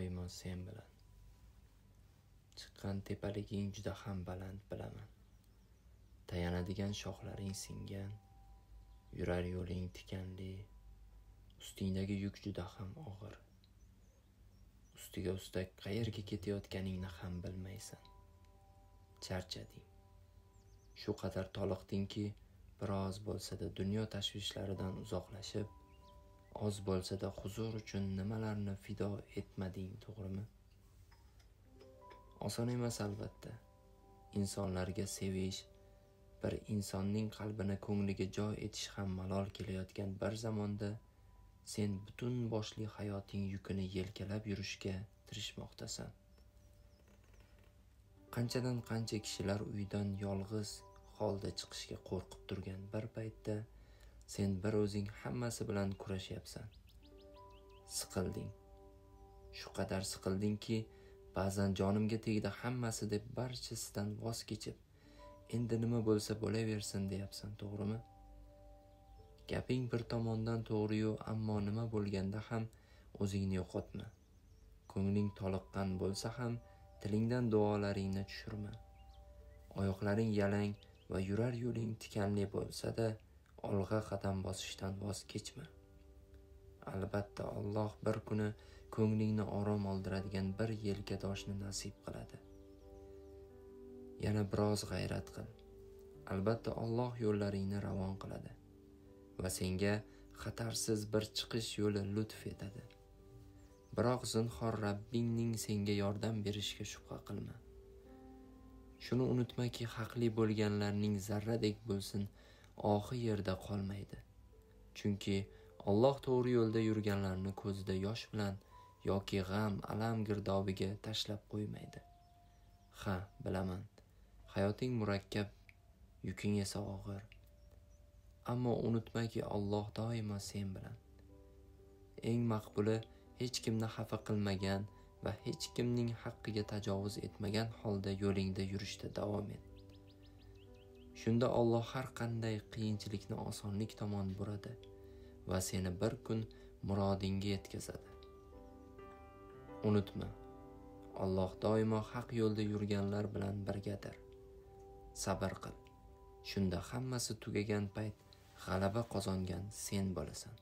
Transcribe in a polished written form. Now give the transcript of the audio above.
doimo sen bilan. Chiqqan tepaliging juda ham baland bilaman. Tayanadigan shoxlaring singan, yurar yo'ling tikanli, ustingdagi yuk juda ham og'ir. Ustiga ustak qayerga ketayotganingni ham bilmaysan. Charchading. Shu qadar toliqdingki, biroz bo'lsa-da dunyo tashvishlaridan uzoqlashib, oz bo'lsa-da huzur uchun nimalarni fido etmading, to'g'rimi? Oson emas albatta. Insonlarga sevish, bir insonning qalbini ko'ngliga joy etish ham malol kelayotgan bir zamonda sen butun boshli hayoting yukini yelkalab yurishga tirishmoqdasan. Qanchadan qancha kishilar uydan yolg'iz holda chiqishga qo'rqib turgan bir paytda sen bir o'zing hammasi bilan kurashyapsan. Siqilding. Shu qadar siqildingki, ba'zan jonimga tegdi hammasi deb barchasidan voz kechib, endi nima bo'lsa bo'laversin deyapsan, to'g'rimi? Gaping bir tomondan to'g'ri-yu, ammo nima bo'lganda ham o'zingni yo'qotma. Ko'ngling toliqqan bo'lsa ham tilingdan duolaringni tushirma. Oyoqlaring yalang va yurar yo'ling tikanli bo'lsa-da, olg'a qadam bosishdan voz kechma. Albatta Alloh bir kuni ko'nglingni orom oldiradigan bir yelkadoshni nasib qiladi. Yana biroz g'ayrat qil. Albatta Alloh yo'llaringni ravon qiladi va senga xatarsiz bir chiqish yo'li lutf etadi. Biroq zinhor Rabbingning senga yordam berishiga shubha qilma. Shuni unutmaki, haqli bo'lganlarning zarradek bo'lsin oxir yerda qolmaydi. Chunki Alloh to'g'ri yo'lda yurganlarni ko'zida yosh bilan yoki g'am, alam girdobiga tashlab qo'ymaydi. Ha, bilaman. Hayoting murakkab, yuking esa og'ir. Ammo unutmaki, Alloh doimo sen bilan. Eng maqbuli hech kimni xafa qilmagan va hech kimning haqqiga tajovuz etmagan holda yo'lingda yurishda davom et. Shunda Alloh har qanday qiyinchilikni osonlik tomon buradi va seni bir kun murodingga yetkazadi. Unutma, Alloh doimo haq yo'lda yurganlar bilan birgadir. Sabr qil. Shunda hammasi tugagan payt g'alaba qozongan sen bo'lasan.